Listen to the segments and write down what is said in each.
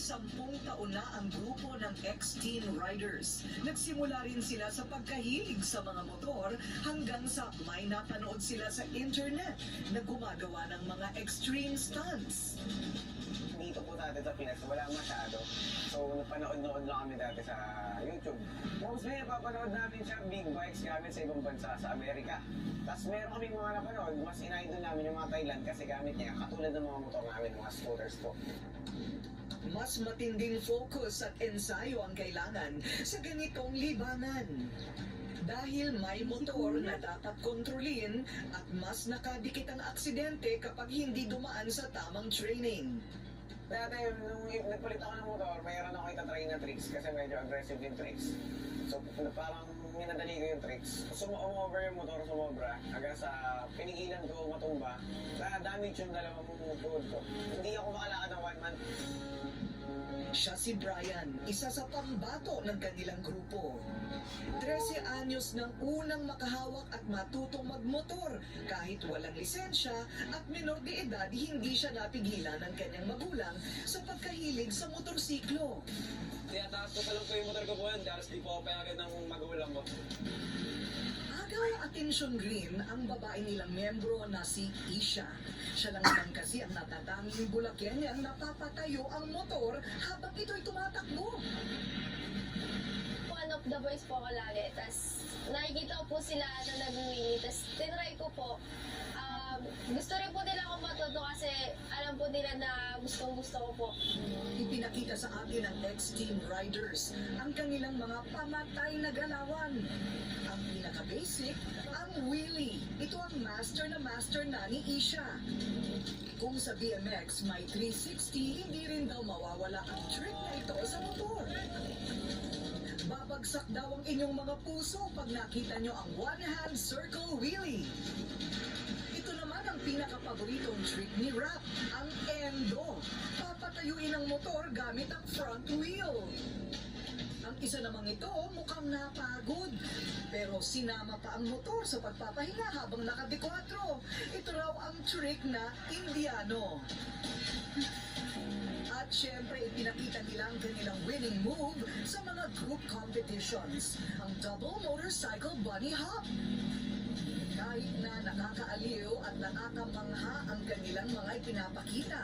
10 taon na ang grupo ng X-Teen Riders. Nagsimula rin sila sa pagkahilig sa mga motor hanggang sa may napanood sila sa internet na gumagawa ng mga extreme stunts. Dito po dati sa Pinas, wala masyado. So, napanood-nood lang kami dati sa YouTube. Mostly, napapanood namin siya big bikes gamit sa ibang bansa, sa Amerika. Tapos meron kami mga napanood, mas in-idol namin yung mga Thailand kasi gamit niya, katulad ng mga motor namin, mga scooters po. Mas matinding focus at ensayo ang kailangan sa ganitong libangan. Dahil may motor na dapat kontrolin at mas nakadikit ang aksidente kapag hindi dumaan sa tamang training. Dati, nung nagpalit ako ng motor, mayroon ako itatry na tricks kasi medyo aggressive yung tricks. So, parang minadali ko yung tricks. Over yung motor, sumobra. Hanggang sa pinigilan ko matumba, na-damage yung dalawang tuhod ko. Hindi ako makalakad ng 1 month. Siya si Brian, isa sa pambato ng kanilang grupo. 13 anyos nang unang makahawak at matutong magmotor. Kahit walang lisensya at menor de edad, hindi siya napigilan ng kanyang magulang sa pagkahilig sa motorsiklo. Tiyataas ko pa lang po yung motor ko po yan, dahil di po ako payagan ng magulang ko. Agaw attention green ang babae nilang membro na si Isha. Siya lang naman kasi ang natatanging Bulakenyang napapatayo ang motor habang ito'y tumatakbo. One of the boys po ako lagi. Tapos nakikita ko po sila na nag-wheelie. Tapos tinry ko po. Gusto rin po nila ako matuto kasi alam po nila na gustong-gusto ko po. Ipinakita sa atin ng X-Team Riders ang kanilang mga pamatay na galawan. Ang pinaka-basic, ang wheelie. Ito ang master na ni Isha. Kung sa BMX may 360, hindi rin daw mawawala ang trick na ito sa motor. Babagsak daw ang inyong mga puso pag nakita nyo ang one-hand circle wheelie. Ito naman ang pinaka-paboritong trick ni Rap, ang endo. Papatayuin ang motor gamit ang front wheel. Ang isa namang ito mukhang napagod. Pero sinama pa ang motor sa pagpapahinga habang nakadekwatro. Ito raw ang trick na Indiano. At syempre, ipinakita nila ang kanilang winning move sa mga group competitions, ang double motorcycle bunny hop. Kahit na nakakaaliw at nakakamangha ang kanilang mga ipinapakita,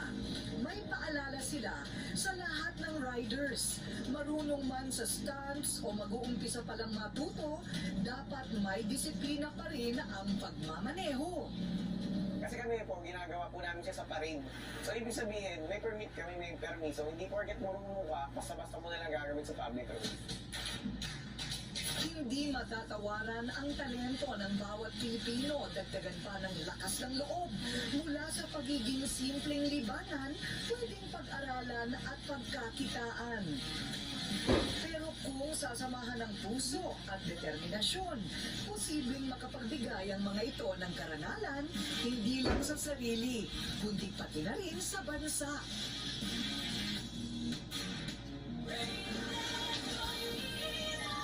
may paalala sila sa lahat ng riders. Marunong man sa stunts o mag-uumpisa palang matuto, dapat may disiplina pa rin ang pagmamaneho. Kasi kami po, ginagawa po namin siya sa parade. So, ibig sabihin, may permit kami, may permiso. Hindi porket marunong ka, basta-basta mo na lang gagamit sa public road. Hindi matatawaran ang talento ng bawat Pilipino. Dagdagan pa ng lakas ng loob. Mula sa pagiging simpleng libanan, pwedeng pag-aralan at pagkakitaan. Pero kung sasamahan ng puso at determinasyon, posibleng makapagbigay ang mga ito ng karangalan, hindi lang sa sarili, kundi pati na rin sa bansa.